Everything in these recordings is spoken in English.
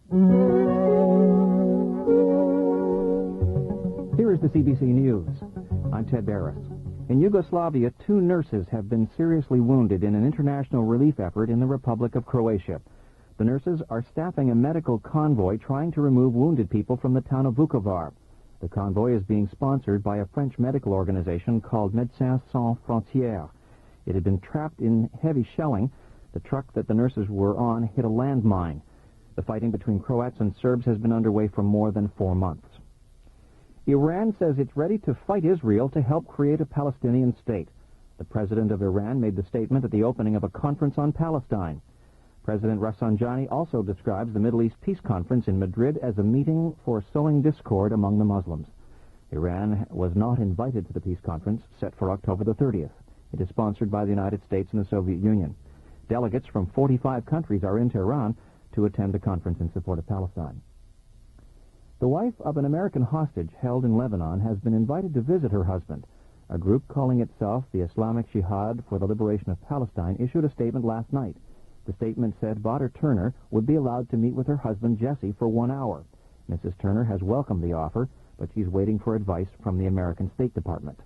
Here is the CBC News. I'm Ted Barris. In Yugoslavia, 2 nurses have been seriously wounded in an international relief effort in the Republic of Croatia. The nurses are staffing a medical convoy trying to remove wounded people from the town of Vukovar. The convoy is being sponsored by a French medical organization called Médecins Sans Frontières. It had been trapped in heavy shelling. The truck that the nurses were on hit a landmine. The fighting between Croats and Serbs has been underway for more than 4 months. Iran says it's ready to fight Israel to help create a Palestinian state. The president of Iran made the statement at the opening of a conference on Palestine. President Rafsanjani also describes the Middle East Peace Conference in Madrid as a meeting for sowing discord among the Muslims. Iran was not invited to the peace conference set for October the 30th. It is sponsored by the United States and the Soviet Union. Delegates from 45 countries are in Tehran to attend the conference in support of Palestine. The wife of an American hostage held in Lebanon has been invited to visit her husband. A group calling itself the Islamic Jihad for the Liberation of Palestine issued a statement last night. The statement said Badr Turner would be allowed to meet with her husband Jesse for 1 hour. Mrs. Turner has welcomed the offer, but she's waiting for advice from the American State Department.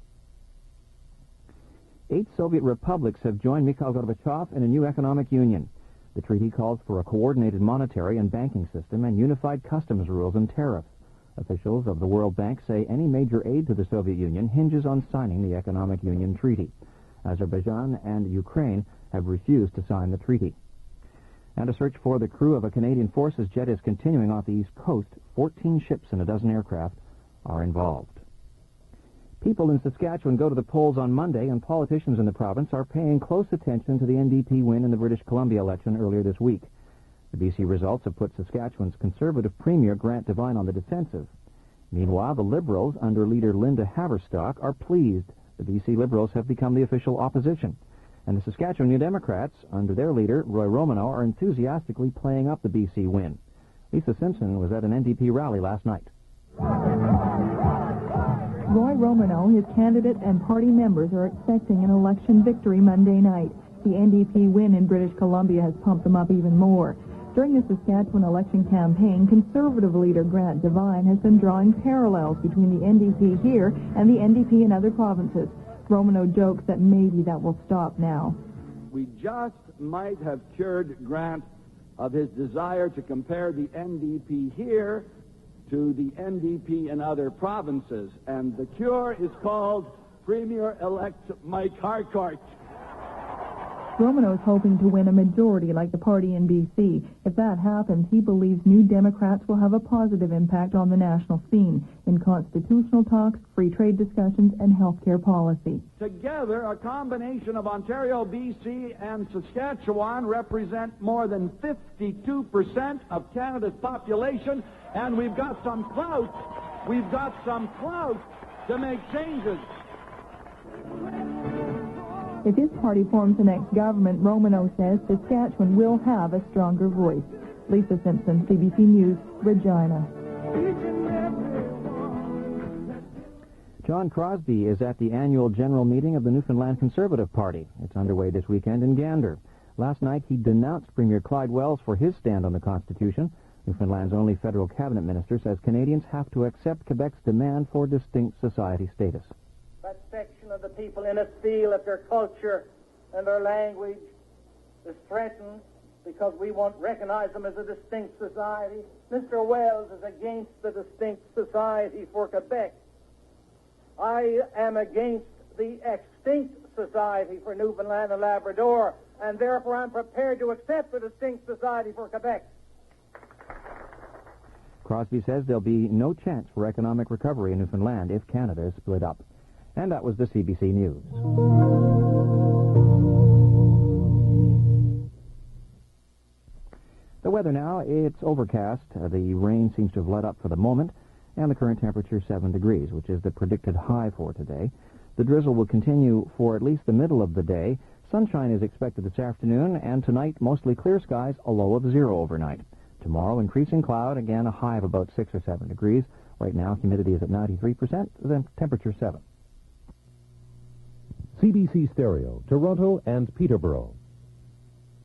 8 Soviet republics have joined Mikhail Gorbachev in a new economic union. The treaty calls for a coordinated monetary and banking system and unified customs rules and tariffs. Officials of the World Bank say any major aid to the Soviet Union hinges on signing the Economic Union Treaty. Azerbaijan and Ukraine have refused to sign the treaty. And a search for the crew of a Canadian Forces jet is continuing off the East Coast. 14 ships and a dozen aircraft are involved. People in Saskatchewan go to the polls on Monday, and politicians in the province are paying close attention to the NDP win in the British Columbia election earlier this week. The BC results have put Saskatchewan's Conservative Premier Grant Devine on the defensive. Meanwhile, the Liberals, under leader Linda Haverstock, are pleased. The BC Liberals have become the official opposition. And the Saskatchewan New Democrats, under their leader, Roy Romanow, are enthusiastically playing up the BC win. Lisa Simpson was at an NDP rally last night. Roy Romanow, his candidate, and party members are expecting an election victory Monday night. The NDP win in British Columbia has pumped them up even more. During the Saskatchewan election campaign, Conservative leader Grant Devine has been drawing parallels between the NDP here and the NDP in other provinces. Romanow jokes that maybe that will stop now. We just might have cured Grant of his desire to compare the NDP here to the NDP in other provinces, and the cure is called Premier-elect Mike Harcourt. Romanow is hoping to win a majority like the party in BC. If that happens, he believes New Democrats will have a positive impact on the national scene in constitutional talks, free trade discussions, and health care policy. Together, a combination of Ontario, BC, and Saskatchewan represent more than 52% of Canada's population, and we've got some clout. We've got some clout to make changes. If his party forms the next government, Romanow says Saskatchewan will have a stronger voice. Lisa Simpson, CBC News, Regina. John Crosbie is at the annual general meeting of the Newfoundland Conservative Party. It's underway this weekend in Gander. Last night, he denounced Premier Clyde Wells for his stand on the Constitution. Newfoundland's only federal cabinet minister says Canadians have to accept Quebec's demand for distinct society status. That section of the people in it feel that their culture and their language is threatened because we won't recognize them as a distinct society. Mr. Wells is against the distinct society for Quebec. I am against the extinct society for Newfoundland and Labrador, and therefore I'm prepared to accept the distinct society for Quebec. Crosbie says there'll be no chance for economic recovery in Newfoundland if Canada is split up. And that was the CBC News. The weather now, it's overcast. The rain seems to have let up for the moment, and the current temperature 7 degrees, which is the predicted high for today. The drizzle will continue for at least the middle of the day. Sunshine is expected this afternoon, and tonight mostly clear skies, a low of 0 overnight. Tomorrow, increasing cloud, again a high of about 6 or 7 degrees. Right now, humidity is at 93%, the temperature 7. CBC Stereo, Toronto and Peterborough.